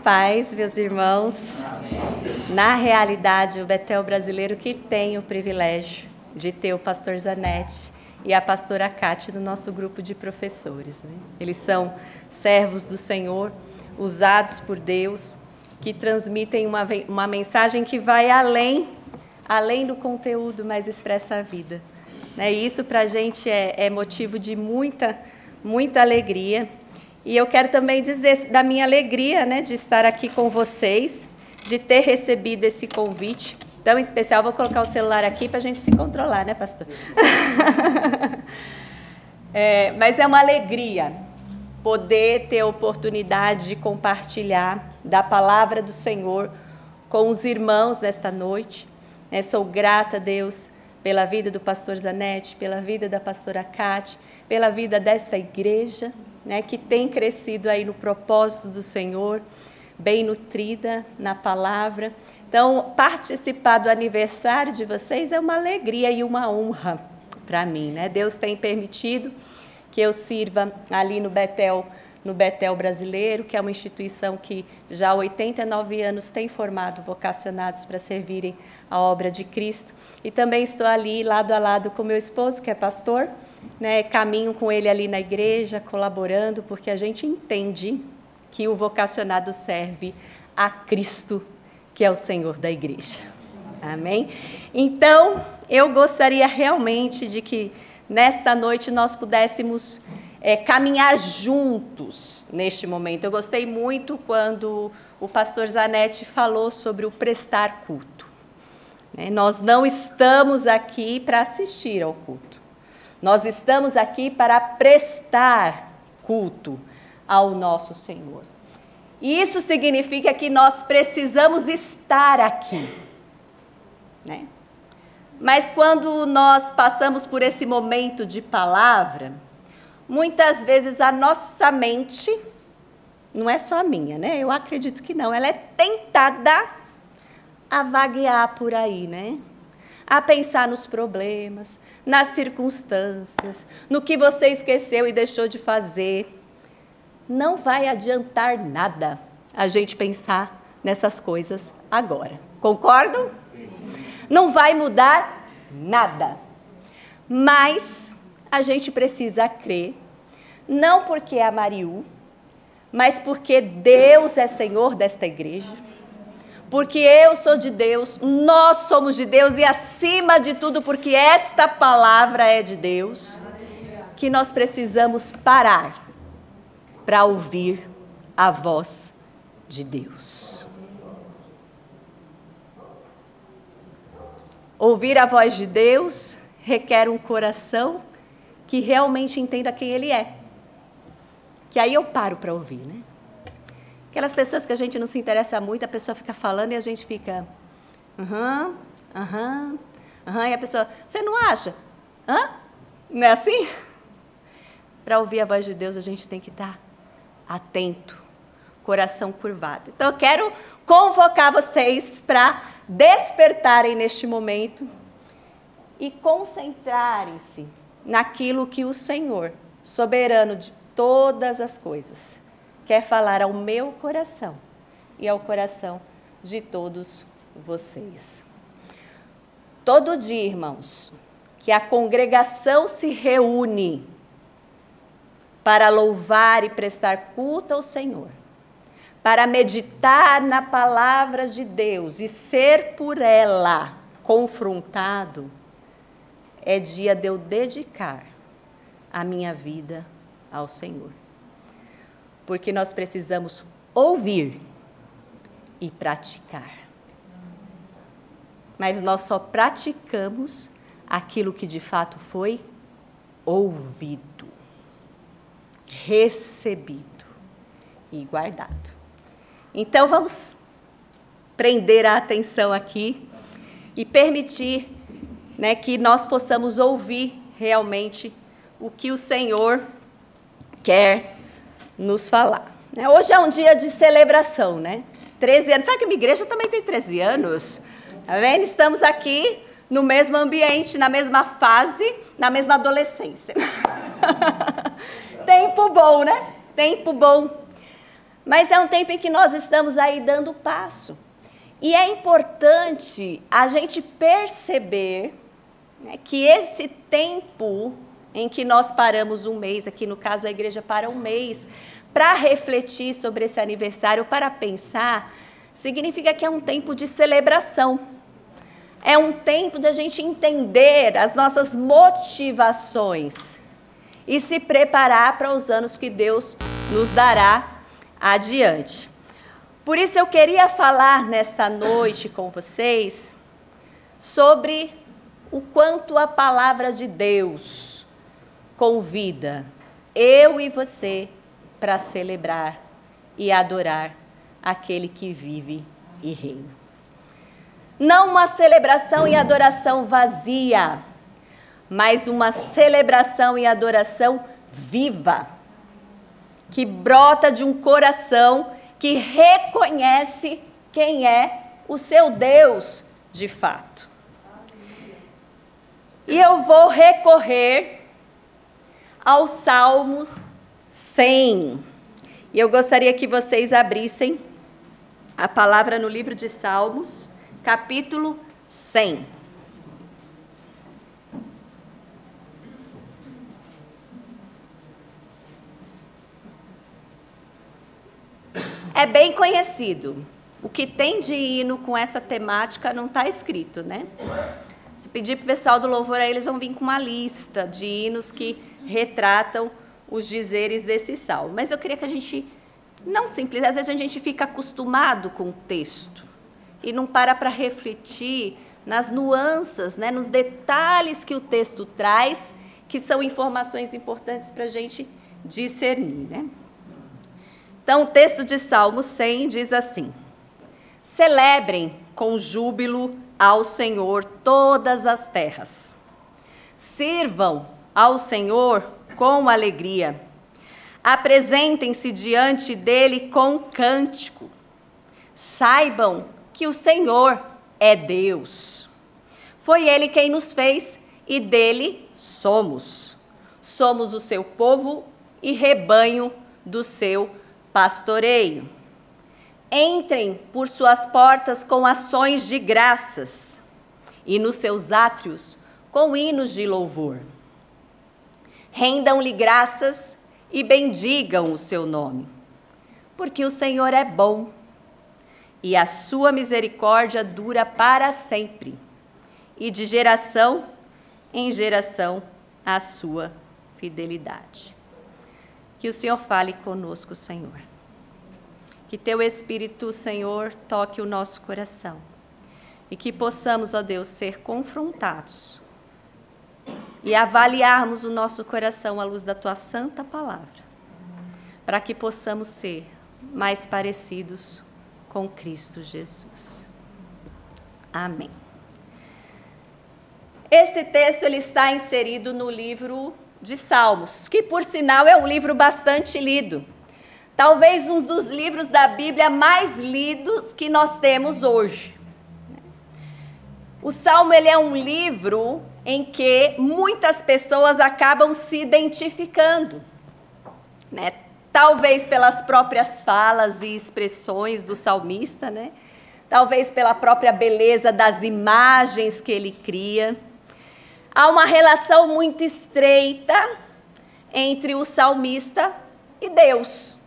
paz, meus irmãos. Amém. Na realidade, o Betel brasileiro que tem o privilégio de ter o pastor Zanetti e a pastora Cátia no nosso grupo de professores, né? Eles são servos do Senhor, usados por Deus, que transmitem uma mensagem que vai além do conteúdo, mas expressa a vida, né? E isso para a gente é motivo de muita alegria. E eu quero também dizer da minha alegria, né, de estar aqui com vocês, de ter recebido esse convite tão especial. Vou colocar o celular aqui para a gente se controlar, né, pastor? Mas é uma alegria poder ter a oportunidade de compartilhar da palavra do Senhor com os irmãos nesta noite. Sou grata a Deus pela vida do pastor Zanetti, pela vida da pastora Cátia, pela vida desta igreja, né, que tem crescido aí no propósito do Senhor, bem nutrida na palavra. Então, participar do aniversário de vocês é uma alegria e uma honra para mim, né? Deus tem permitido que eu sirva ali no Betel Brasileiro, que é uma instituição que já há 89 anos tem formado vocacionados para servirem a obra de Cristo. E também estou ali lado a lado com meu esposo, que é pastor, né? Caminho com ele ali na igreja, colaborando, porque a gente entende que o vocacionado serve a Cristo, que é o Senhor da igreja. Amém? Então, eu gostaria realmente de que nesta noite nós pudéssemos caminhar juntos neste momento. Eu gostei muito quando o pastor Zanetti falou sobre o prestar culto. Nós não estamos aqui para assistir ao culto. Nós estamos aqui para prestar culto ao nosso Senhor. E isso significa que nós precisamos estar aqui, né? Mas quando nós passamos por esse momento de palavra, muitas vezes a nossa mente, não é só a minha, né? Eu acredito que não, ela é tentada a vaguear por aí, né? A pensar nos problemas, nas circunstâncias, no que você esqueceu e deixou de fazer. Não vai adiantar nada a gente pensar nessas coisas agora. Concordam? Sim. Não vai mudar nada. Mas a gente precisa crer, não porque é a Mariú, mas porque Deus é Senhor desta igreja, porque eu sou de Deus, nós somos de Deus e, acima de tudo, porque esta palavra é de Deus, que nós precisamos parar para ouvir a voz de Deus. Ouvir a voz de Deus requer um coração que realmente entenda quem Ele é. Que aí eu paro para ouvir, né? Aquelas pessoas que a gente não se interessa muito, a pessoa fica falando e a gente fica... e a pessoa... Você não acha? Não é assim? Para ouvir a voz de Deus, a gente tem que estar atento, coração curvado. Então, eu quero convocar vocês para despertarem neste momento e concentrarem-se naquilo que o Senhor, soberano de todas as coisas, quer falar ao meu coração e ao coração de todos vocês. Todo dia, irmãos, que a congregação se reúne para louvar e prestar culto ao Senhor, para meditar na palavra de Deus e ser por ela confrontado, é dia de eu dedicar a minha vida ao Senhor. Porque nós precisamos ouvir e praticar. Mas nós só praticamos aquilo que de fato foi ouvido, recebido e guardado. Então vamos prender a atenção aqui e permitir, né, que nós possamos ouvir realmente o que o Senhor quer nos falar. Hoje é um dia de celebração, né? 13 anos. Sabe que a minha igreja também tem 13 anos? Tá vendo? Estamos aqui no mesmo ambiente, na mesma fase, na mesma adolescência. Tempo bom, né? Tempo bom. Mas é um tempo em que nós estamos aí dando passo. E é importante a gente perceber, né, que esse tempo em que nós paramos um mês, aqui no caso a igreja para um mês, para refletir sobre esse aniversário, para pensar, significa que é um tempo de celebração. É um tempo da gente entender as nossas motivações e se preparar para os anos que Deus nos dará adiante. Por isso eu queria falar nesta noite com vocês sobre o quanto a palavra de Deus convida eu e você para celebrar e adorar aquele que vive e reina. Não uma celebração e adoração vazia, mas uma celebração e adoração viva, que brota de um coração que reconhece quem é o seu Deus de fato. E eu vou recorrer aos Salmos 100. E eu gostaria que vocês abrissem a palavra no livro de Salmos, capítulo 100. É bem conhecido. O que tem de hino com essa temática não está escrito, né? Se pedir para o pessoal do louvor, aí eles vão vir com uma lista de hinos que retratam os dizeres desse salmo. Mas eu queria que a gente, não simples, às vezes a gente fica acostumado com o texto e não para refletir nas nuances, né, nos detalhes que o texto traz, que são informações importantes para a gente discernir, né? Então, o texto de Salmo 100 diz assim: celebrem com júbilo ao Senhor todas as terras. Sirvam ao Senhor com alegria. Apresentem-se diante dele com cântico. Saibam que o Senhor é Deus. Foi ele quem nos fez e dele somos. Somos o seu povo e rebanho do seu pastoreio. Entrem por suas portas com ações de graças e nos seus átrios com hinos de louvor. Rendam-lhe graças e bendigam o seu nome, porque o Senhor é bom e a sua misericórdia dura para sempre, e de geração em geração a sua fidelidade. Que o Senhor fale conosco, Senhor. Que teu Espírito, Senhor, toque o nosso coração. E que possamos, ó Deus, ser confrontados e avaliarmos o nosso coração à luz da tua santa palavra, para que possamos ser mais parecidos com Cristo Jesus. Amém. Esse texto ele está inserido no livro de Salmos, que, por sinal, é um livro bastante lido. Talvez um dos livros da Bíblia mais lidos que nós temos hoje. O Salmo ele é um livro em que muitas pessoas acabam se identificando, né? Talvez pelas próprias falas e expressões do salmista, né? Talvez pela própria beleza das imagens que ele cria. Há uma relação muito estreita entre o salmista e Deus.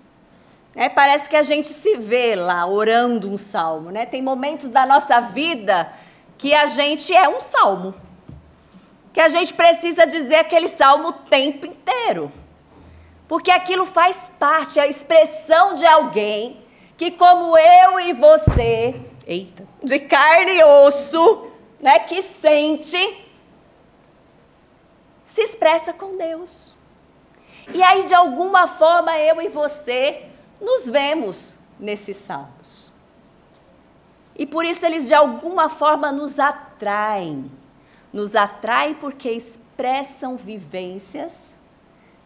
Parece que a gente se vê lá orando um salmo, né? Tem momentos da nossa vida que a gente é um salmo, que a gente precisa dizer aquele salmo o tempo inteiro, porque aquilo faz parte, a expressão de alguém que, como eu e você, de carne e osso, né, que sente, se expressa com Deus. E aí, de alguma forma, eu e você nos vemos nesses salmos. E por isso eles, de alguma forma, nos atraem. Nos atraem porque expressam vivências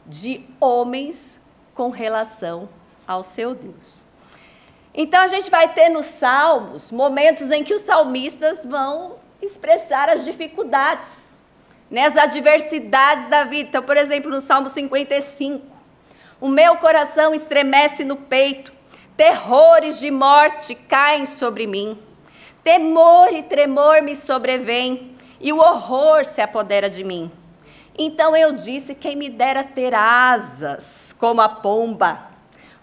de homens com relação ao seu Deus. Então, a gente vai ter nos salmos momentos em que os salmistas vão expressar as dificuldades, né, as adversidades da vida. Então, por exemplo, no Salmo 55, o meu coração estremece no peito, Terrores de morte caem sobre mim. Temor e tremor me sobrevêm, e o horror se apodera de mim. Então eu disse, quem me dera ter asas como a pomba,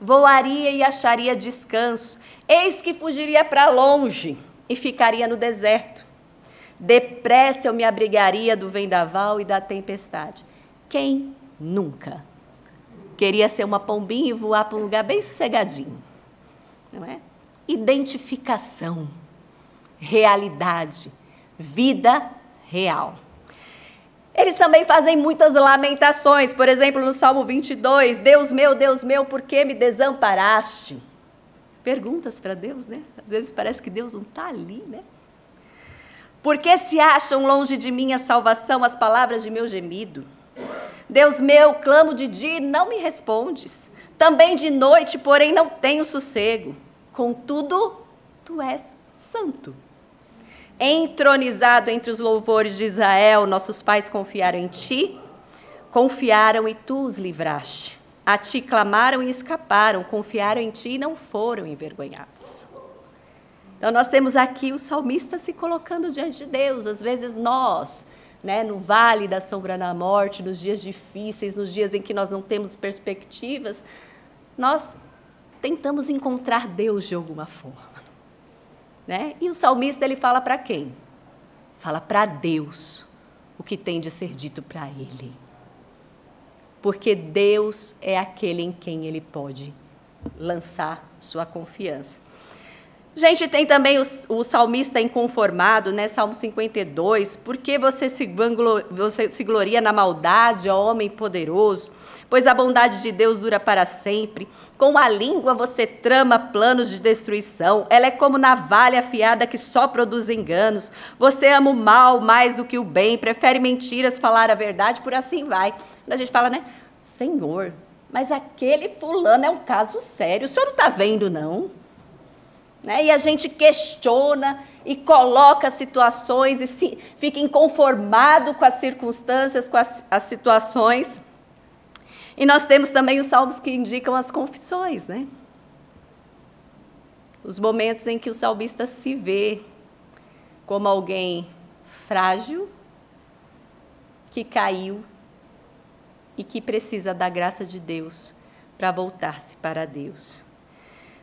voaria e acharia descanso, eis que fugiria para longe e ficaria no deserto. Depressa eu me abrigaria do vendaval e da tempestade. Quem nunca queria ser uma pombinha e voar para um lugar bem sossegadinho? Não é? Identificação, realidade, vida real. Eles também fazem muitas lamentações, por exemplo, no Salmo 22, Deus meu, por que me desamparaste? Perguntas para Deus, né? Às vezes parece que Deus não está ali, né? Por que se acham longe de mim a salvação, as palavras de meu gemido? Deus meu, clamo de dia e não me respondes. Também de noite, porém não tenho sossego. Contudo, tu és santo. Entronizado entre os louvores de Israel, nossos pais confiaram em ti, confiaram e tu os livraste. A ti clamaram e escaparam, confiaram em ti e não foram envergonhados. Então nós temos aqui o salmista se colocando diante de Deus. Às vezes nós, né, no vale da sombra da morte, nos dias difíceis, nos dias em que nós não temos perspectivas, nós tentamos encontrar Deus de alguma forma. Né? E o salmista, ele fala para quem? Fala para Deus o que tem de ser dito para ele. Porque Deus é aquele em quem ele pode lançar sua confiança. Gente, tem também o salmista inconformado, né? Salmo 52, porque você se gloria na maldade, ó homem poderoso, pois a bondade de Deus dura para sempre. Com a língua você trama planos de destruição, ela é como navalha afiada que só produz enganos. Você ama o mal mais do que o bem, prefere mentiras, falar a verdade, por assim vai. Quando a gente fala, né? Senhor, mas aquele fulano é um caso sério, o senhor não está vendo, não? Né? E a gente questiona e coloca situações e fica inconformado com as circunstâncias, com as situações. E nós temos também os salmos que indicam as confissões, né? Os momentos em que o salmista se vê como alguém frágil, que caiu e que precisa da graça de Deus para voltar-se para Deus.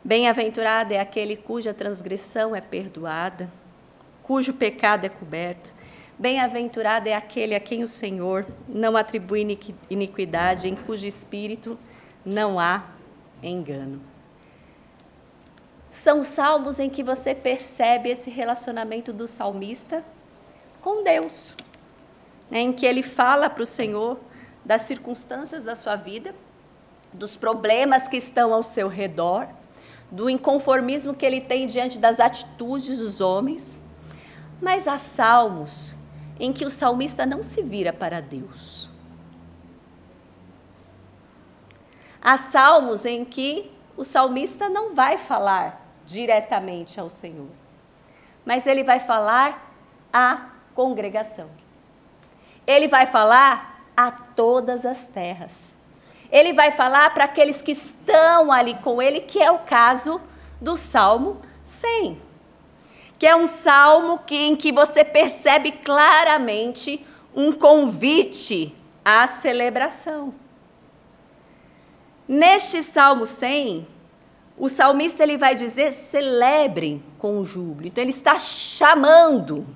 Bem-aventurado é aquele cuja transgressão é perdoada, cujo pecado é coberto. Bem-aventurado é aquele a quem o Senhor não atribui iniquidade, em cujo espírito não há engano. São salmos em que você percebe esse relacionamento do salmista com Deus, né, em que ele fala para o Senhor das circunstâncias da sua vida, dos problemas que estão ao seu redor, do inconformismo que ele tem diante das atitudes dos homens. Mas há salmos em que o salmista não se vira para Deus. Há salmos em que o salmista não vai falar diretamente ao Senhor, mas ele vai falar à congregação. Ele vai falar a todas as terras. Ele vai falar para aqueles que estão ali com ele, que é o caso do Salmo 100. Que é um salmo em que você percebe claramente um convite à celebração. Neste Salmo 100, o salmista ele vai dizer, celebrem com júbilo. Então, ele está chamando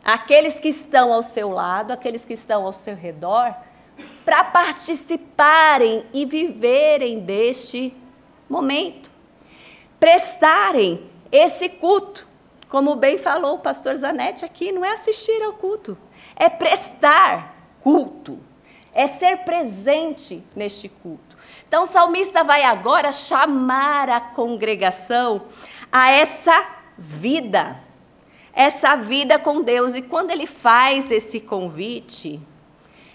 aqueles que estão ao seu lado, aqueles que estão ao seu redor, para participarem e viverem deste momento. Prestarem esse culto. Como bem falou o pastor Zanetti aqui, não é assistir ao culto, é prestar culto, é ser presente neste culto. Então, o salmista vai agora chamar a congregação a essa vida com Deus. E quando ele faz esse convite,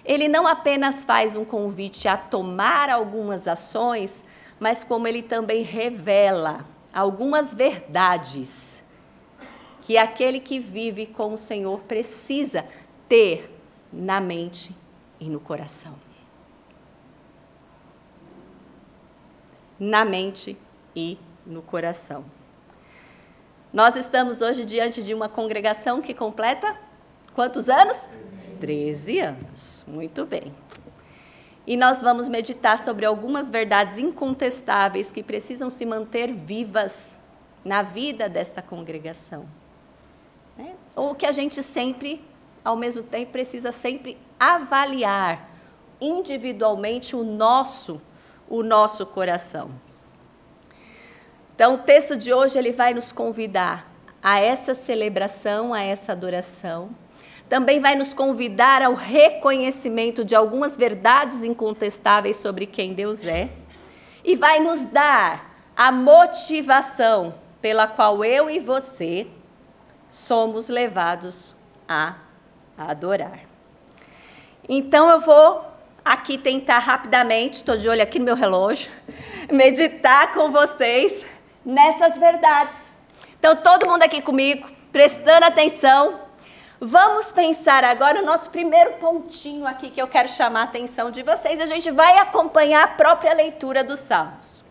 ele não apenas faz um convite a tomar algumas ações, mas como ele também revela algumas verdades que aquele que vive com o Senhor precisa ter na mente e no coração. Na mente e no coração. Nós estamos hoje diante de uma congregação que completa quantos anos? 13 anos. Muito bem. E nós vamos meditar sobre algumas verdades incontestáveis que precisam se manter vivas na vida desta congregação. Ou que a gente sempre, ao mesmo tempo, precisa sempre avaliar individualmente o nosso coração. Então, o texto de hoje ele vai nos convidar a essa celebração, a essa adoração. Também vai nos convidar ao reconhecimento de algumas verdades incontestáveis sobre quem Deus é. E vai nos dar a motivação pela qual eu e você somos levados a adorar. Então, eu vou aqui tentar rapidamente, estou de olho aqui no meu relógio, meditar com vocês nessas verdades. Então, todo mundo aqui comigo, prestando atenção. Vamos pensar agora o nosso primeiro pontinho aqui que eu quero chamar a atenção de vocês. A gente vai acompanhar a própria leitura dos Salmos.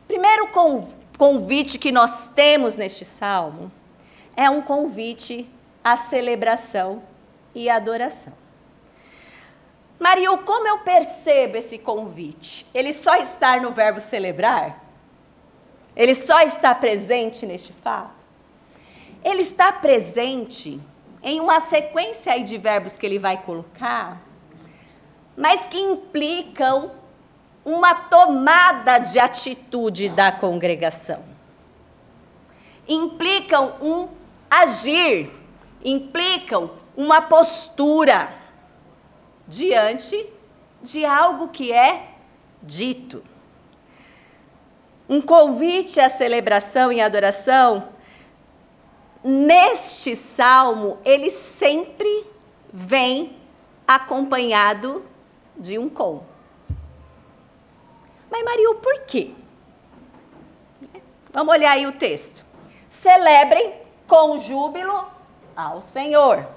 Primeiro convite que nós temos neste Salmo é um convite à celebração e adoração. Mario, como eu percebo esse convite? Ele só está no verbo celebrar? Ele só está presente neste fato? Ele está presente em uma sequência aí de verbos que ele vai colocar, mas que implicam uma tomada de atitude da congregação. Implicam um agir, implicam uma postura diante de algo que é dito. Um convite à celebração e adoração. Neste salmo, ele sempre vem acompanhado de um com. Mas, Maria, por quê? Vamos olhar aí o texto. Celebrem com júbilo ao Senhor.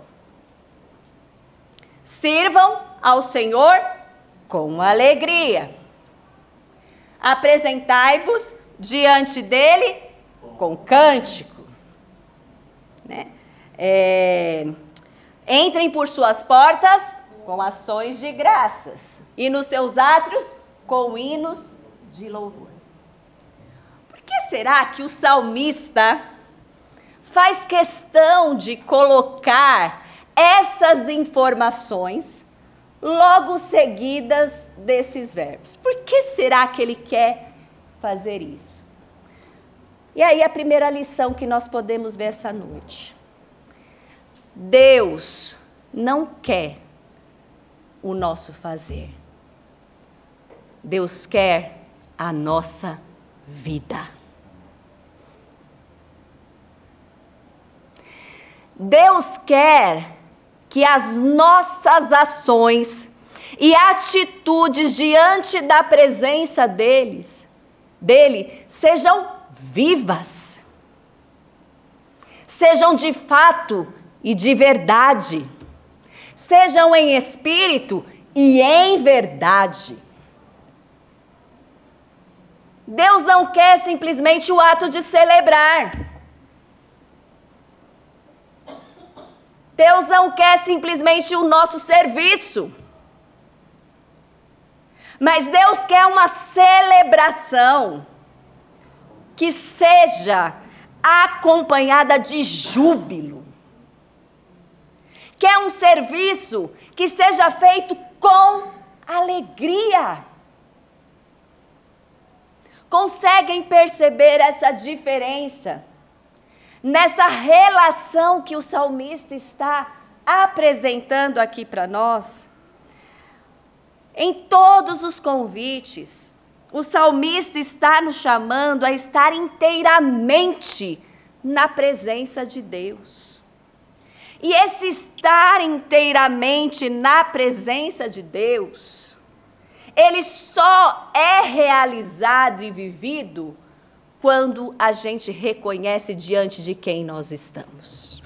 Sirvam ao Senhor com alegria. Apresentai-vos diante dele com cântico. Entrem por suas portas com ações de graças e nos seus átrios com hinos de louvor. Por que será que o salmista faz questão de colocar essas informações logo seguidas desses verbos? Por que será que ele quer fazer isso? E aí a primeira lição que nós podemos ver essa noite. Deus não quer o nosso fazer. Deus quer a nossa vida. Deus quer que as nossas ações e atitudes diante da presença dele sejam vivas, sejam de fato e de verdade, sejam em espírito e em verdade. Deus não quer simplesmente o ato de celebrar. Deus não quer simplesmente o nosso serviço. Mas Deus quer uma celebração que seja acompanhada de júbilo. Quer um serviço que seja feito com alegria. Conseguem perceber essa diferença nessa relação que o salmista está apresentando aqui para nós? Em todos os convites, o salmista está nos chamando a estar inteiramente na presença de Deus. E esse estar inteiramente na presença de Deus, ele só é realizado e vivido quando a gente reconhece diante de quem nós estamos.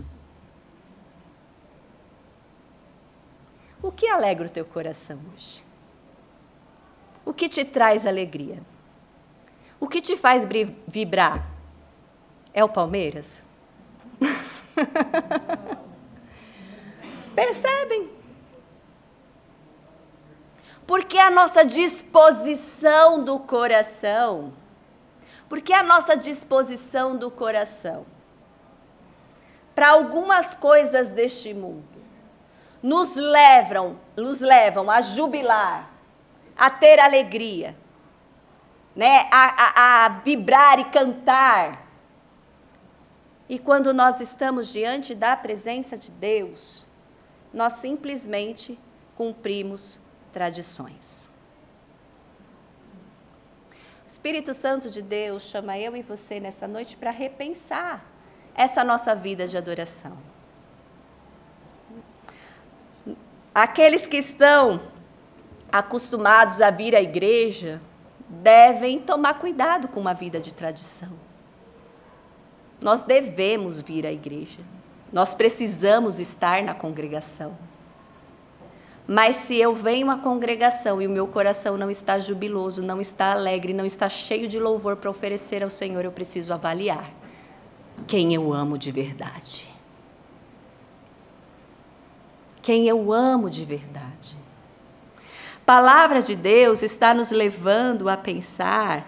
O que alegra o teu coração hoje? O que te traz alegria? O que te faz vibrar? É o Palmeiras? Percebem? Porque a nossa disposição do coração, para algumas coisas deste mundo, nos levam a jubilar, a ter alegria, né? a vibrar e cantar. E quando nós estamos diante da presença de Deus, nós simplesmente cumprimos tradições. O Espírito Santo de Deus chama eu e você nesta noite para repensar essa nossa vida de adoração. Aqueles que estão acostumados a vir à igreja devem tomar cuidado com uma vida de tradição. Nós devemos vir à igreja, nós precisamos estar na congregação. Mas se eu venho à congregação e o meu coração não está jubiloso, não está alegre, não está cheio de louvor para oferecer ao Senhor, eu preciso avaliar quem eu amo de verdade. Quem eu amo de verdade. A palavra de Deus está nos levando a pensar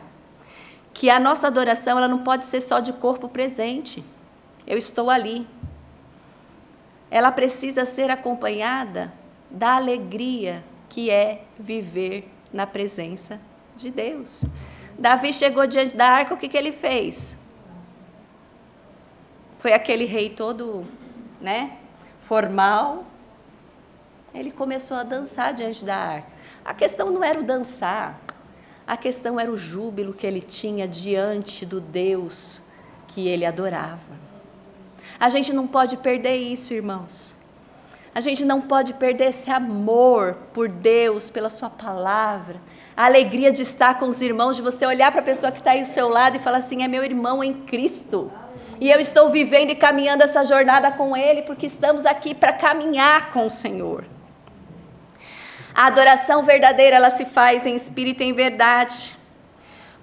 que a nossa adoração ela não pode ser só de corpo presente. Eu estou ali. Ela precisa ser acompanhada da alegria que é viver na presença de Deus. Davi chegou diante da arca, o que ele fez? Foi aquele rei todo, né, formal. Ele começou a dançar diante da arca. A questão não era o dançar. A questão era o júbilo que ele tinha diante do Deus que ele adorava. A gente não pode perder isso, irmãos. A gente não pode perder esse amor por Deus, pela sua palavra. A alegria de estar com os irmãos, de você olhar para a pessoa que está aí ao seu lado e falar assim, é meu irmão em Cristo. E eu estou vivendo e caminhando essa jornada com Ele, porque estamos aqui para caminhar com o Senhor. A adoração verdadeira, ela se faz em espírito e em verdade.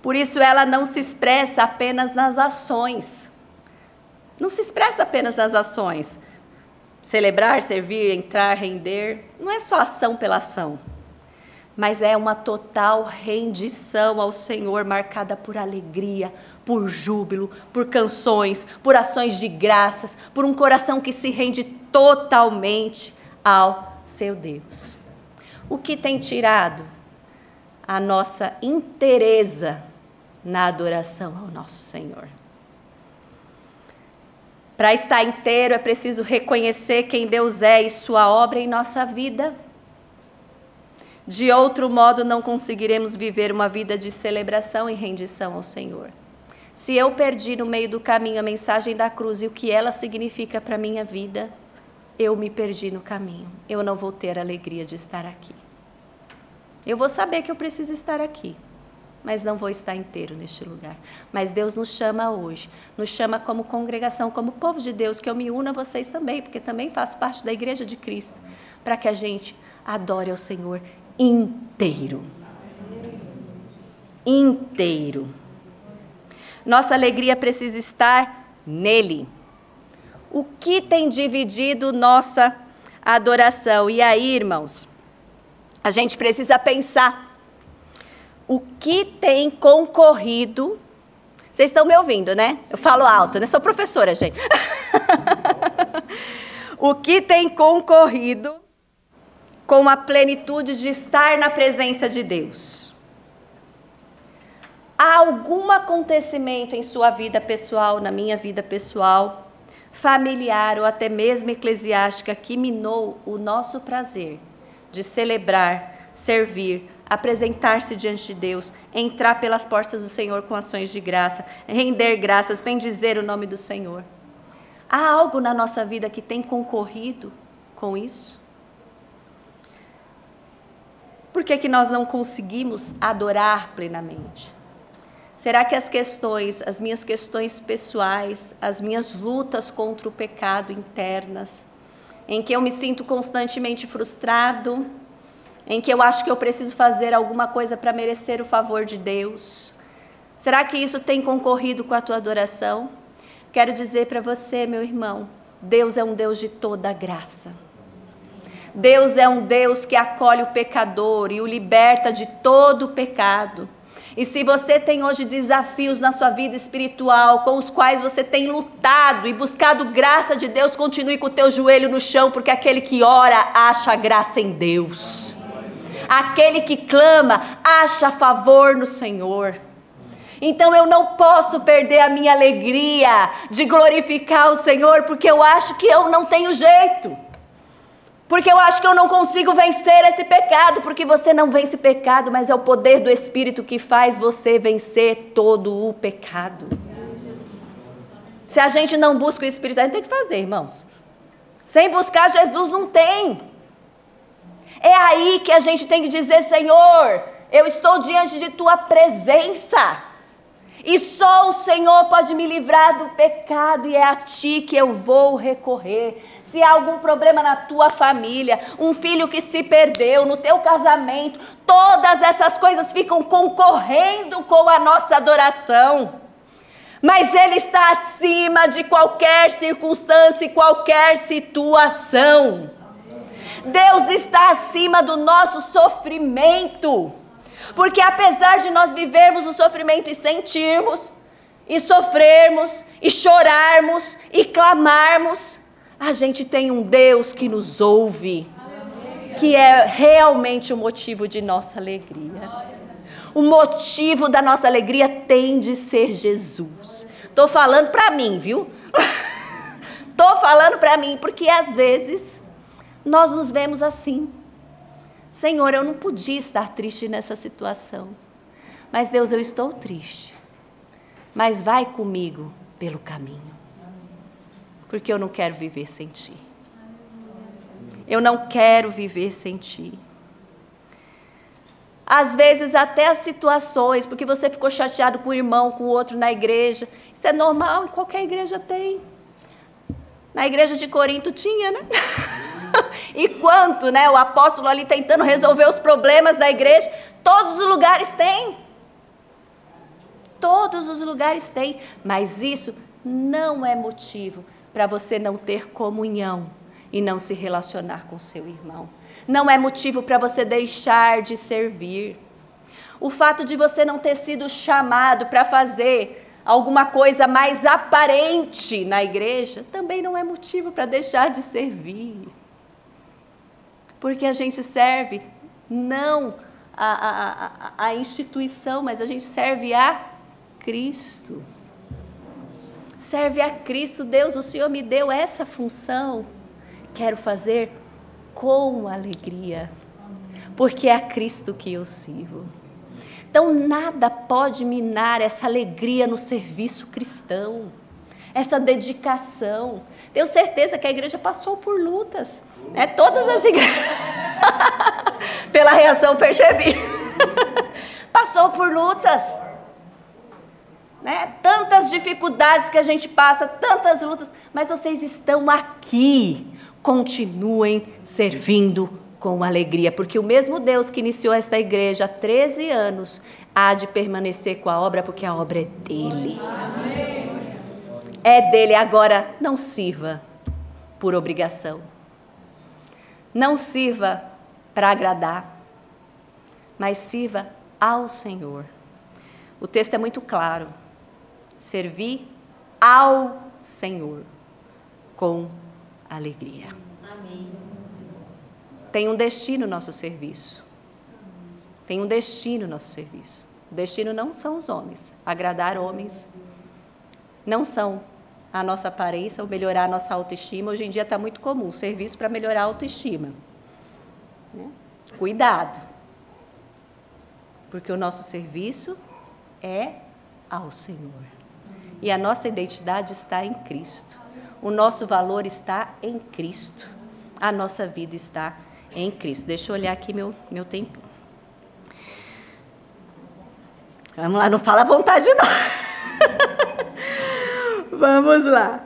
Por isso ela não se expressa apenas nas ações. Não se expressa apenas nas ações. Celebrar, servir, entrar, render, não é só ação pela ação. Mas é uma total rendição ao Senhor, marcada por alegria, por júbilo, por canções, por ações de graças, por um coração que se rende totalmente ao seu Deus. O que tem tirado a nossa inteireza na adoração ao nosso Senhor? Para estar inteiro é preciso reconhecer quem Deus é e sua obra em nossa vida. De outro modo, não conseguiremos viver uma vida de celebração e rendição ao Senhor. Se eu perdi no meio do caminho a mensagem da cruz e o que ela significa para a minha vida, eu me perdi no caminho. Eu não vou ter a alegria de estar aqui. Eu vou saber que eu preciso estar aqui, mas não vou estar inteiro neste lugar. Mas Deus nos chama hoje, nos chama como congregação, como povo de Deus, que eu me uno a vocês também, porque também faço parte da Igreja de Cristo, para que a gente adore ao Senhor inteiro. Inteiro. Nossa alegria precisa estar nele. O que tem dividido nossa adoração? E aí, irmãos, a gente precisa pensar o que tem concorrido. Vocês estão me ouvindo, né? Eu falo alto, né? Sou professora, gente. O que tem concorrido com a plenitude de estar na presença de Deus? Há algum acontecimento em sua vida pessoal, na minha vida pessoal, familiar ou até mesmo eclesiástica que minou o nosso prazer de celebrar, servir, apresentar-se diante de Deus, entrar pelas portas do Senhor com ações de graça, render graças, bendizer o nome do Senhor? Há algo na nossa vida que tem concorrido com isso? Por que nós não conseguimos adorar plenamente? Será que as minhas questões pessoais, as minhas lutas contra o pecado internas, em que eu me sinto constantemente frustrado, em que eu acho que eu preciso fazer alguma coisa para merecer o favor de Deus, Será que isso tem concorrido com a tua adoração? Quero dizer para você, meu irmão, Deus é um Deus de toda graça. Deus é um Deus que acolhe o pecador e o liberta de todo o pecado. E se você tem hoje desafios na sua vida espiritual, com os quais você tem lutado e buscado graça de Deus, continue com o teu joelho no chão, porque aquele que ora acha graça em Deus. Aquele que clama acha favor no Senhor. Então eu não posso perder a minha alegria de glorificar o Senhor, porque eu acho que eu não tenho jeito. Porque eu acho que eu não consigo vencer esse pecado, porque você não vence pecado, mas é o poder do Espírito que faz você vencer todo o pecado. Se a gente não busca o Espírito, a gente tem que fazer, irmãos. Sem buscar Jesus não tem. É aí que a gente tem que dizer, Senhor, eu estou diante de Tua presença. E só o Senhor pode me livrar do pecado, e é a Ti que eu vou recorrer. Se há algum problema na tua família, um filho que se perdeu, no teu casamento, todas essas coisas ficam concorrendo com a nossa adoração. Mas Ele está acima de qualquer circunstância e qualquer situação. Deus está acima do nosso sofrimento. Porque apesar de nós vivermos o sofrimento e sentirmos, e sofrermos, e chorarmos, e clamarmos, a gente tem um Deus que nos ouve, que é realmente o motivo de nossa alegria. O motivo da nossa alegria tem de ser Jesus. Estou falando para mim, viu? Estou falando para mim, porque às vezes nós nos vemos assim. Senhor, eu não podia estar triste nessa situação. Mas Deus, eu estou triste. Mas vai comigo pelo caminho. Porque eu não quero viver sem Ti. Eu não quero viver sem Ti. Às vezes até as situações, porque você ficou chateado com o irmão, com o outro na igreja. Isso é normal, em qualquer igreja tem. Na igreja de Corinto tinha, né? E quanto, né? O apóstolo ali tentando resolver os problemas da igreja. Todos os lugares têm. Todos os lugares têm. Mas isso não é motivo para você não ter comunhão e não se relacionar com seu irmão. Não é motivo para você deixar de servir. O fato de você não ter sido chamado para fazer alguma coisa mais aparente na igreja também não é motivo para deixar de servir. Porque a gente serve não a instituição, mas a gente serve a Cristo. Serve a Cristo. Deus, o Senhor me deu essa função. Quero fazer com alegria, porque é a Cristo que eu sirvo. Então, nada pode minar essa alegria no serviço cristão, essa dedicação. Tenho certeza que a igreja passou por lutas, né? Todas as igrejas, pela reação percebi, passou por lutas, né? Tantas dificuldades que a gente passa, tantas lutas, mas vocês estão aqui. Continuem servindo com alegria, porque o mesmo Deus que iniciou esta igreja há 13 anos, há de permanecer com a obra, porque a obra é dele. Amém. É dele. Agora, não sirva por obrigação. Não sirva para agradar, mas sirva ao Senhor. O texto é muito claro. Servir ao Senhor com alegria. Amém. Tem um destino o nosso serviço. Tem um destino o nosso serviço. O destino não são os homens. Agradar homens não são a nossa aparência ou melhorar a nossa autoestima. Hoje em dia está muito comum serviço para melhorar a autoestima. Né? Cuidado. Porque o nosso serviço é ao Senhor. E a nossa identidade está em Cristo. O nosso valor está em Cristo. A nossa vida está em Cristo. Deixa eu olhar aqui meu tempinho. Vamos lá, não fala à vontade não. Vamos lá.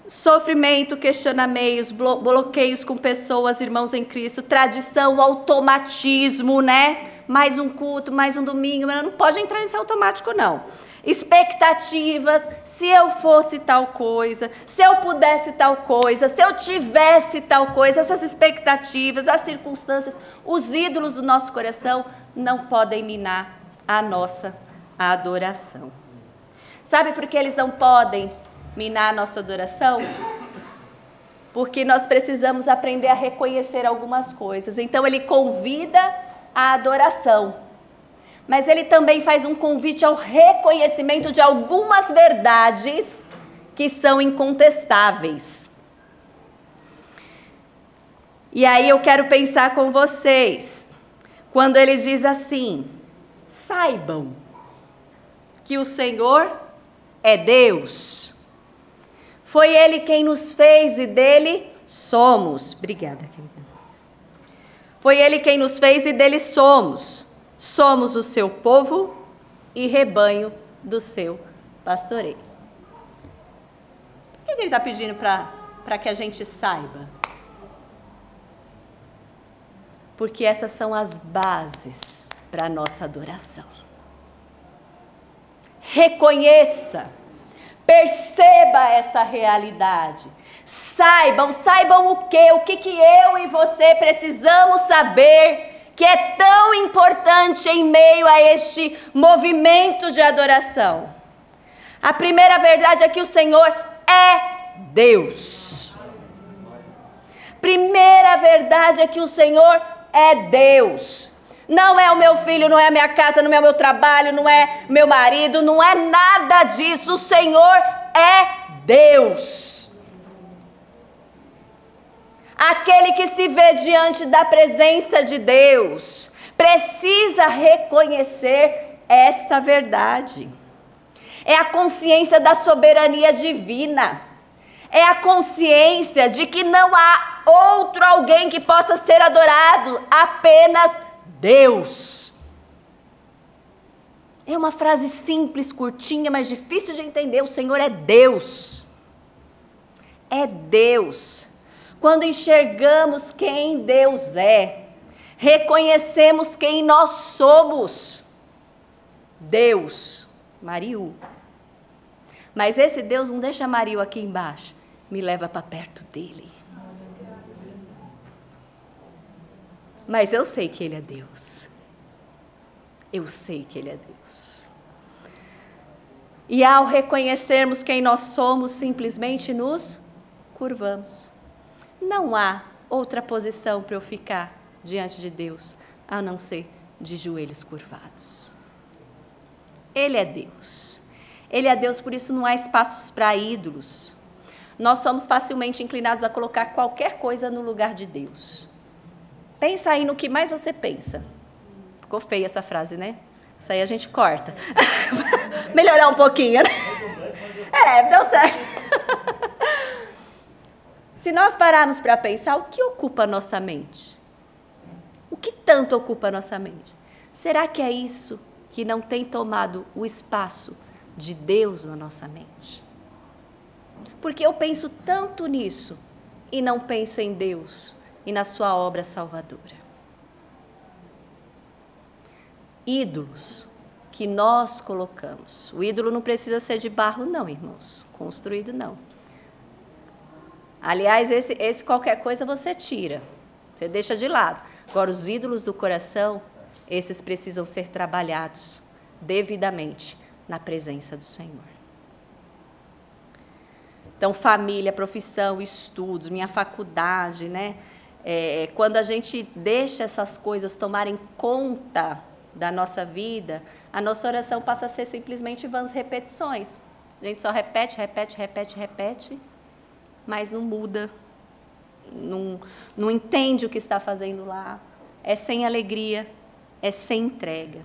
Sofrimento, questionamentos, bloqueios com pessoas, irmãos em Cristo, tradição, automatismo, né? mais um culto, mais um domingo, mas não pode entrar nesse automático, não. Expectativas, se eu fosse tal coisa, se eu pudesse tal coisa, se eu tivesse tal coisa, essas expectativas, as circunstâncias, os ídolos do nosso coração não podem minar a nossa adoração. Sabe por que eles não podem minar a nossa adoração? Porque nós precisamos aprender a reconhecer algumas coisas. Então ele convida a adoração. Mas ele também faz um convite ao reconhecimento de algumas verdades que são incontestáveis. E aí eu quero pensar com vocês, quando ele diz assim: saibam que o Senhor é Deus. Foi Ele quem nos fez e dele somos. Obrigada, querida. Foi Ele quem nos fez e dele somos. Somos o seu povo e rebanho do seu pastoreio. Por que ele está pedindo para que a gente saiba? Porque essas são as bases para a nossa adoração. Reconheça, perceba essa realidade. Saibam o quê? O que eu e você precisamos saber que é tão importante em meio a este movimento de adoração. A primeira verdade é que o Senhor é Deus. Primeira verdade é que o Senhor é Deus. Não é o meu filho, não é a minha casa, não é o meu trabalho, não é meu marido, não é nada disso. O Senhor é Deus. Aquele que se vê diante da presença de Deus precisa reconhecer esta verdade. É a consciência da soberania divina. É a consciência de que não há outro alguém que possa ser adorado, apenas Deus. É uma frase simples, curtinha, mas difícil de entender. O Senhor é Deus. É Deus. Quando enxergamos quem Deus é, reconhecemos quem nós somos. Deus, Mariu. Mas esse Deus não deixa Mariu aqui embaixo, me leva para perto dele. Mas eu sei que ele é Deus. Eu sei que ele é Deus. E ao reconhecermos quem nós somos, simplesmente nos curvamos. Não há outra posição para eu ficar diante de Deus, a não ser de joelhos curvados. Ele é Deus. Ele é Deus, por isso não há espaços para ídolos. Nós somos facilmente inclinados a colocar qualquer coisa no lugar de Deus. Pensa aí no que mais você pensa. Ficou feia essa frase, né? Isso aí a gente corta. Melhorar um pouquinho, né? Deu certo. Se nós pararmos para pensar, o que ocupa a nossa mente? O que tanto ocupa a nossa mente? Será que é isso que não tem tomado o espaço de Deus na nossa mente? Porque eu penso tanto nisso e não penso em Deus e na sua obra salvadora. Ídolos que nós colocamos. O ídolo não precisa ser de barro, não, irmãos. Construído, não. Aliás, esse qualquer coisa você tira, você deixa de lado. Agora, os ídolos do coração, esses precisam ser trabalhados devidamente na presença do Senhor. Então, família, profissão, estudos, minha faculdade, né? Quando a gente deixa essas coisas tomarem conta da nossa vida, a nossa oração passa a ser simplesmente vãs repetições. A gente só repete, mas não muda, não entende o que está fazendo lá, é sem alegria, é sem entrega.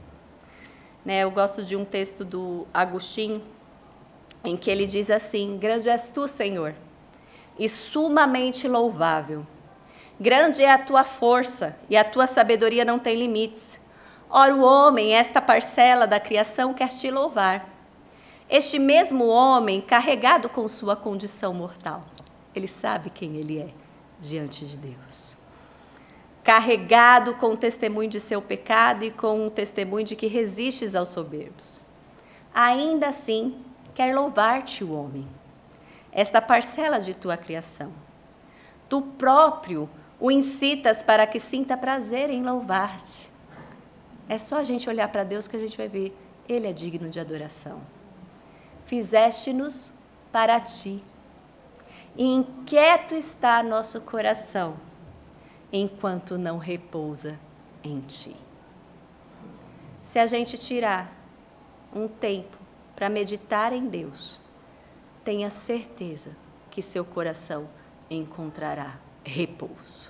Né, eu gosto de um texto do Agostinho, em que ele diz assim: grande és tu, Senhor, e sumamente louvável. Grande é a tua força, e a tua sabedoria não tem limites. Ora, o homem, esta parcela da criação, quer te louvar. Este mesmo homem, carregado com sua condição mortal, ele sabe quem ele é diante de Deus. carregado com o testemunho de seu pecado e com o testemunho de que resistes aos soberbos. Ainda assim, quer louvar-te o homem, esta parcela de tua criação. Tu próprio o incitas para que sinta prazer em louvar-te. É só a gente olhar para Deus que a gente vai ver, Ele é digno de adoração. Fizeste-nos para ti. E inquieto está nosso coração, enquanto não repousa em ti. Se a gente tirar um tempo para meditar em Deus, tenha certeza que seu coração encontrará repouso.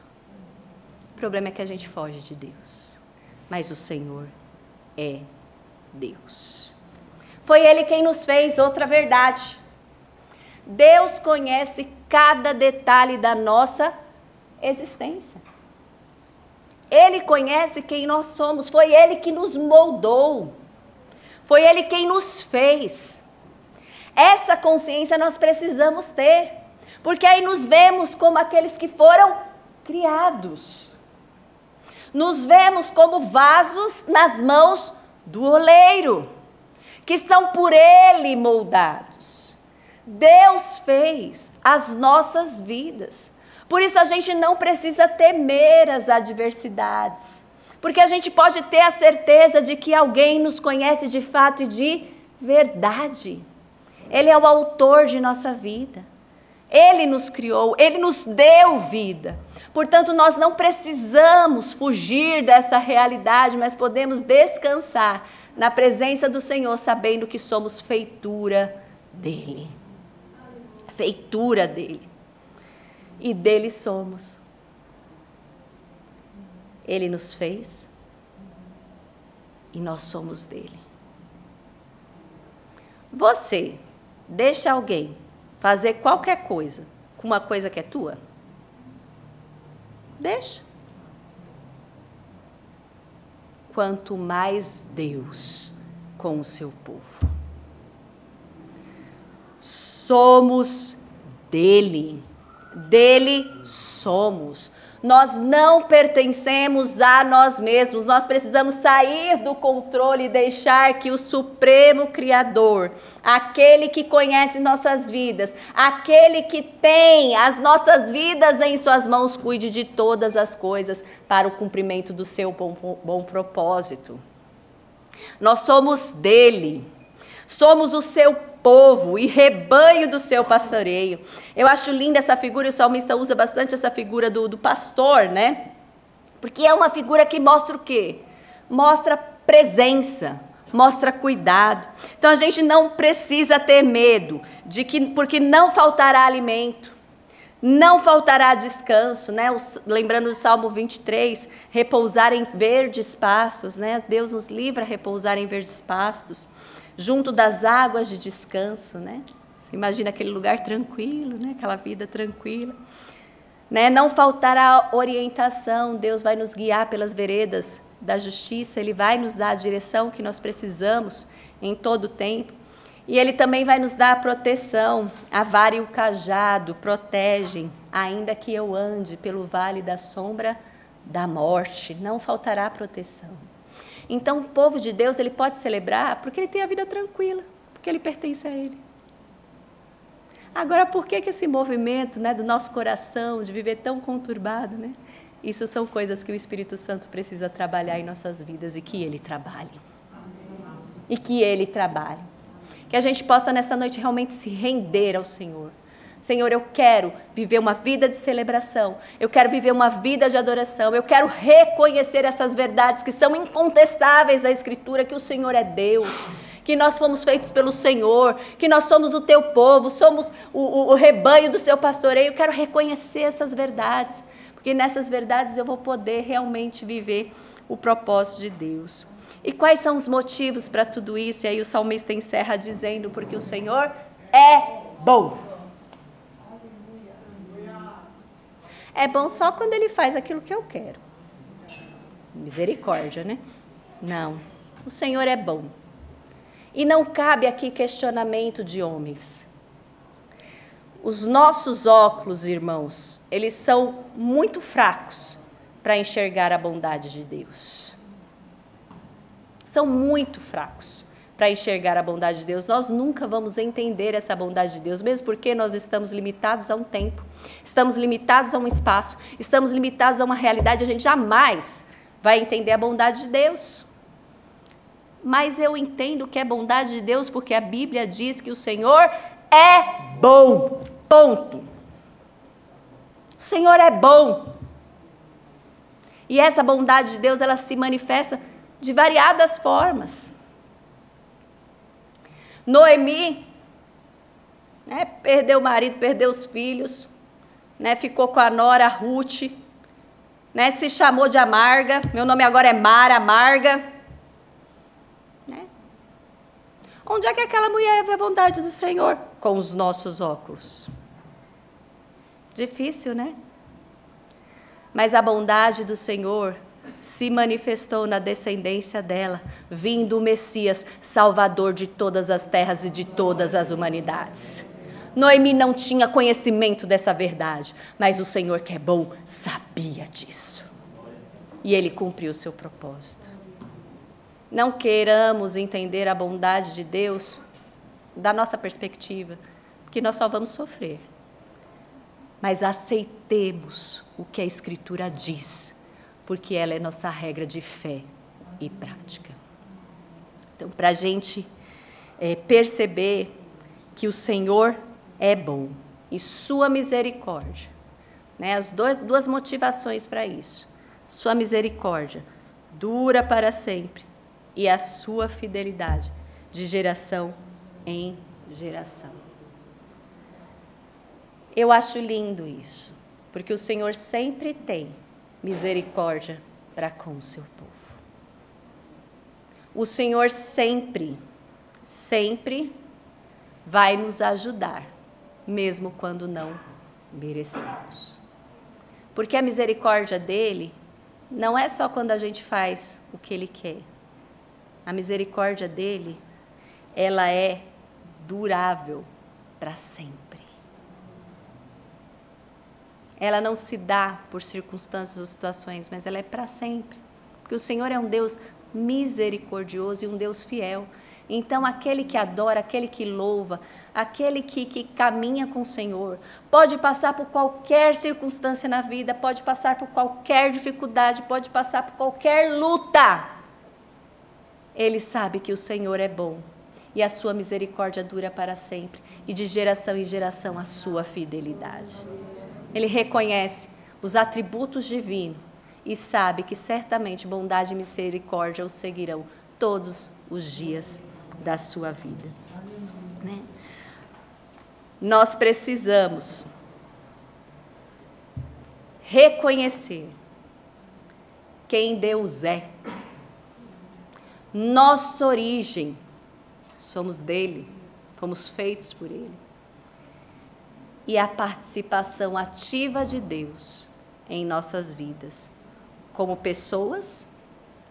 O problema é que a gente foge de Deus, mas o Senhor é Deus. Foi Ele quem nos fez, outra verdade. Deus conhece cada detalhe da nossa existência. Ele conhece quem nós somos, foi Ele que nos moldou, foi Ele quem nos fez. Essa consciência nós precisamos ter, porque aí nos vemos como aqueles que foram criados. Nos vemos como vasos nas mãos do oleiro, que são por Ele moldados. Deus fez as nossas vidas. Por isso a gente não precisa temer as adversidades, porque a gente pode ter a certeza de que alguém nos conhece de fato e de verdade. Ele é o autor de nossa vida. Ele nos criou, Ele nos deu vida. Portanto, nós não precisamos fugir dessa realidade, mas podemos descansar na presença do Senhor, sabendo que somos feitura dEle. Feitura dEle. E dEle somos. Ele nos fez e nós somos dEle. Você deixa alguém fazer qualquer coisa com uma coisa que é tua? Deixa. Quanto mais Deus com o seu povo. Somos dEle. Dele somos. Nós não pertencemos a nós mesmos. Nós precisamos sair do controle e deixar que o Supremo Criador, aquele que conhece nossas vidas, aquele que tem as nossas vidas em suas mãos, cuide de todas as coisas para o cumprimento do seu bom propósito. Nós somos dele. Somos o seu povo e rebanho do seu pastoreio. Eu acho linda essa figura, e o salmista usa bastante essa figura do pastor, né? Porque é uma figura que mostra o quê? Mostra presença, mostra cuidado. Então a gente não precisa ter medo, porque não faltará alimento, não faltará descanso, né? Lembrando do Salmo 23, repousar em verdes pastos, né? Deus nos livra a repousar em verdes pastos, junto das águas de descanso, né? Imagina aquele lugar tranquilo, né? Aquela vida tranquila. Né? Não faltará orientação, Deus vai nos guiar pelas veredas da justiça, Ele vai nos dar a direção que nós precisamos em todo o tempo. E Ele também vai nos dar a proteção, a vara e o cajado protegem, ainda que eu ande pelo vale da sombra da morte, não faltará proteção. Então, o povo de Deus, ele pode celebrar porque ele tem a vida tranquila, porque ele pertence a Ele. Agora, por que esse movimento, né, do nosso coração, de viver tão conturbado, né? Isso são coisas que o Espírito Santo precisa trabalhar em nossas vidas e que Ele trabalhe. E que Ele trabalhe. Que a gente possa, nesta noite, realmente se render ao Senhor. Senhor, eu quero viver uma vida de celebração, eu quero viver uma vida de adoração, eu quero reconhecer essas verdades que são incontestáveis da Escritura, que o Senhor é Deus, que nós fomos feitos pelo Senhor, que nós somos o teu povo, somos o rebanho do seu pastoreio. Eu quero reconhecer essas verdades, porque nessas verdades eu vou poder realmente viver o propósito de Deus. E quais são os motivos para tudo isso? E aí o salmista encerra dizendo, porque o Senhor é bom. É bom só quando Ele faz aquilo que eu quero. Misericórdia, né? Não. O Senhor é bom. E não cabe aqui questionamento de homens. Os nossos óculos, irmãos, eles são muito fracos para enxergar a bondade de Deus. São muito fracos para enxergar a bondade de Deus. Nós nunca vamos entender essa bondade de Deus, mesmo porque nós estamos limitados a um tempo, estamos limitados a um espaço, estamos limitados a uma realidade, a gente jamais vai entender a bondade de Deus. Mas eu entendo que é bondade de Deus porque a Bíblia diz que o Senhor é bom, ponto. O Senhor é bom. E essa bondade de Deus, ela se manifesta de variadas formas. Noemi, né, perdeu o marido, perdeu os filhos, né, ficou com a nora Ruth, né, se chamou de amarga, meu nome agora é Mara Amarga. Né? Onde é que aquela mulher vê a vontade do Senhor? Com os nossos óculos. Difícil, né? Mas a bondade do Senhor se manifestou na descendência dela, vindo o Messias, Salvador de todas as terras e de todas as humanidades. Noemi não tinha conhecimento dessa verdade, mas o Senhor, que é bom, sabia disso. E Ele cumpriu o seu propósito. Não queiramos entender a bondade de Deus da nossa perspectiva, porque nós só vamos sofrer. Mas aceitemos o que a Escritura diz, porque ela é nossa regra de fé e prática. Então, para a gente perceber que o Senhor é bom e sua misericórdia, né, as duas motivações para isso, sua misericórdia dura para sempre e a sua fidelidade de geração em geração. Eu acho lindo isso, porque o Senhor sempre tem misericórdia para com o seu povo. O Senhor sempre, sempre vai nos ajudar, mesmo quando não merecemos. Porque a misericórdia dele não é só quando a gente faz o que ele quer. A misericórdia dele, ela é durável para sempre. Ela não se dá por circunstâncias ou situações, mas ela é para sempre. Porque o Senhor é um Deus misericordioso e um Deus fiel. Então, aquele que adora, aquele que louva, aquele que caminha com o Senhor, pode passar por qualquer circunstância na vida, pode passar por qualquer dificuldade, pode passar por qualquer luta. Ele sabe que o Senhor é bom e a sua misericórdia dura para sempre e de geração em geração a sua fidelidade. Ele reconhece os atributos divinos e sabe que certamente bondade e misericórdia o seguirão todos os dias da sua vida. Né? Nós precisamos reconhecer quem Deus é. Nossa origem, somos dele, fomos feitos por ele. E a participação ativa de Deus em nossas vidas, como pessoas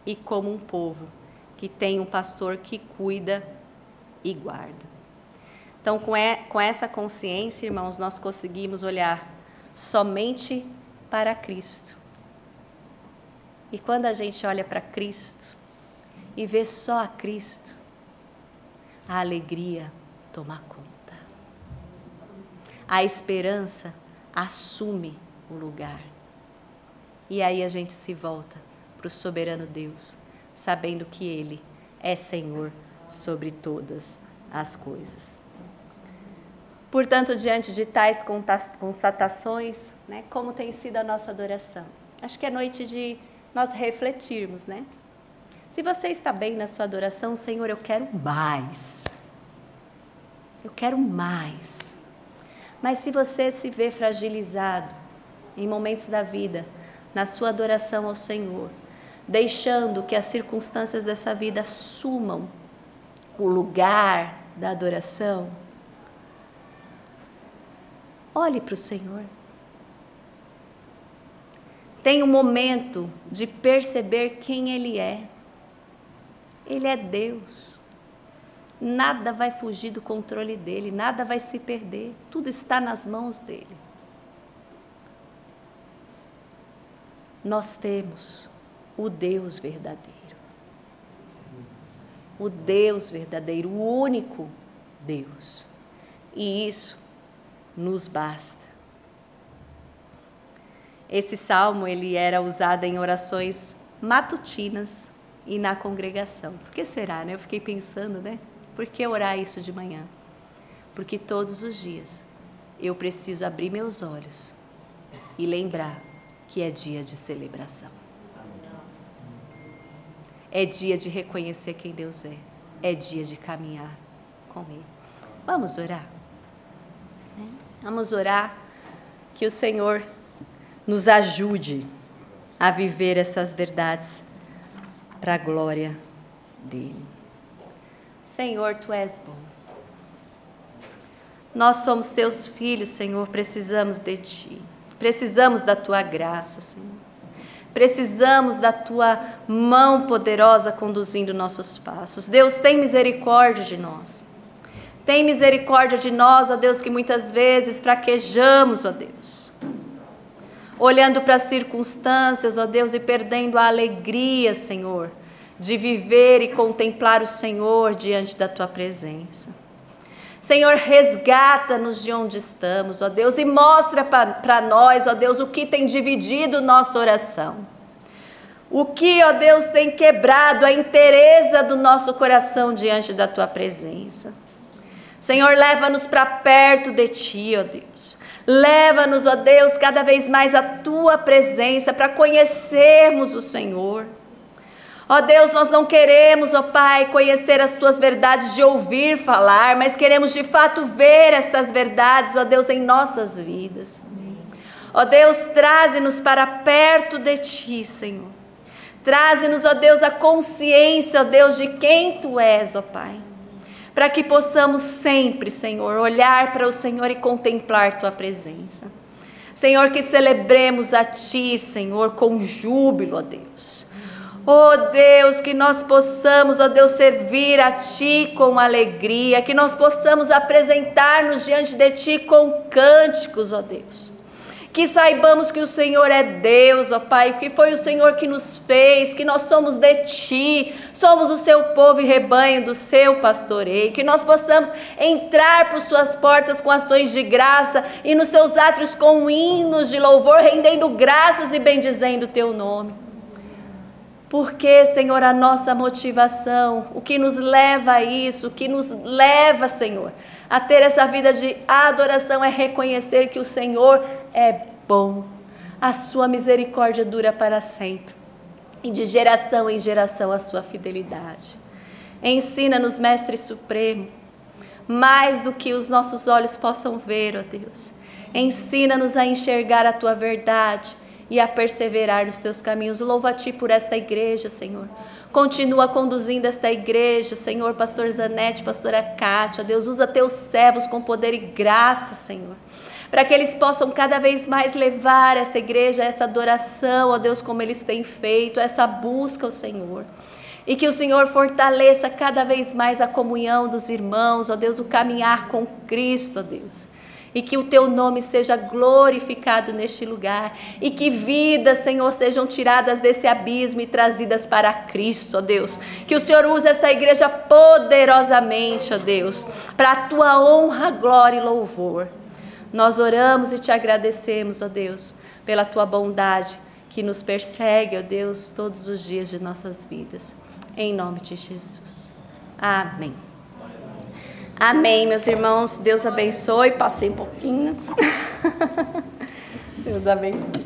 e como um povo que tem um pastor que cuida e guarda. Então, com essa consciência, irmãos, nós conseguimos olhar somente para Cristo. E quando a gente olha para Cristo e vê só a Cristo, a alegria toma conta. A esperança assume o lugar. E aí a gente se volta para o soberano Deus, sabendo que Ele é Senhor sobre todas as coisas. Portanto, diante de tais constatações, né, como tem sido a nossa adoração? Acho que é noite de nós refletirmos, né? Se você está bem na sua adoração, Senhor, eu quero mais. Eu quero mais. Mas se você se vê fragilizado em momentos da vida, na sua adoração ao Senhor, deixando que as circunstâncias dessa vida assumam o lugar da adoração, olhe para o Senhor. Tenha um momento de perceber quem Ele é. Ele é Deus. Nada vai fugir do controle dEle, nada vai se perder, tudo está nas mãos dEle. nós temos o Deus verdadeiro. O Deus verdadeiro, o único Deus. E isso nos basta. Esse salmo, ele era usado em orações matutinas e na congregação. Por que será, né? Eu fiquei pensando, né? Por que orar isso de manhã? Porque todos os dias eu preciso abrir meus olhos e lembrar que é dia de celebração. É dia de reconhecer quem Deus é. É dia de caminhar com Ele. Vamos orar? Vamos orar que o Senhor nos ajude a viver essas verdades para a glória dEle. Senhor, Tu és bom. Nós somos Teus filhos, Senhor, precisamos de Ti. Precisamos da Tua graça, Senhor. Precisamos da Tua mão poderosa conduzindo nossos passos. Deus, tem misericórdia de nós. Tem misericórdia de nós, ó Deus, que muitas vezes fraquejamos, ó Deus. Olhando para as circunstâncias, ó Deus, e perdendo a alegria, Senhor, de viver e contemplar o Senhor diante da Tua presença. Senhor, resgata-nos de onde estamos, ó Deus, e mostra para nós, ó Deus, o que tem dividido nossa oração. O que, ó Deus, tem quebrado a inteireza do nosso coração diante da Tua presença. Senhor, leva-nos para perto de Ti, ó Deus. Leva-nos, ó Deus, cada vez mais à Tua presença para conhecermos o Senhor. Ó Deus, nós não queremos, ó Pai, conhecer as Tuas verdades de ouvir falar, mas queremos de fato ver estas verdades, ó Deus, em nossas vidas. Ó Deus, traze-nos para perto de Ti, Senhor. Traze-nos, ó Deus, a consciência, ó Deus, de quem Tu és, ó Pai. Para que possamos sempre, Senhor, olhar para o Senhor e contemplar Tua presença. Senhor, que celebremos a Ti, Senhor, com júbilo, ó Deus. Ó Deus, que nós possamos, ó Deus, servir a Ti com alegria, que nós possamos apresentar-nos diante de Ti com cânticos, ó Deus. Que saibamos que o Senhor é Deus, ó Pai, que foi o Senhor que nos fez, que nós somos de Ti, somos o Seu povo e rebanho do Seu pastoreio, que nós possamos entrar por Suas portas com ações de graça e nos Seus átrios com hinos de louvor, rendendo graças e bendizendo o Teu nome. Porque, Senhor, a nossa motivação, o que nos leva a isso, o que nos leva, Senhor, a ter essa vida de adoração é reconhecer que o Senhor é bom, a Sua misericórdia dura para sempre, e de geração em geração a Sua fidelidade. Ensina-nos, Mestre Supremo, mais do que os nossos olhos possam ver, ó Deus. Ensina-nos a enxergar a Tua verdade e a perseverar nos Teus caminhos. Louvo a Ti por esta igreja, Senhor. Continua conduzindo esta igreja, Senhor, pastor Zanete, pastora Cátia. Deus, usa Teus servos com poder e graça, Senhor, para que eles possam cada vez mais levar essa igreja, essa adoração, ó Deus, como eles têm feito, essa busca ao Senhor. E que o Senhor fortaleça cada vez mais a comunhão dos irmãos, ó Deus, o caminhar com Cristo, ó Deus. E que o Teu nome seja glorificado neste lugar. E que vidas, Senhor, sejam tiradas desse abismo e trazidas para Cristo, ó Deus. Que o Senhor use esta igreja poderosamente, ó Deus, para a Tua honra, glória e louvor. Nós oramos e Te agradecemos, ó Deus, pela Tua bondade que nos persegue, ó Deus, todos os dias de nossas vidas. Em nome de Jesus. Amém. Amém, meus irmãos. Deus abençoe. Passei um pouquinho. Deus abençoe.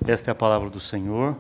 Esta é a palavra do Senhor.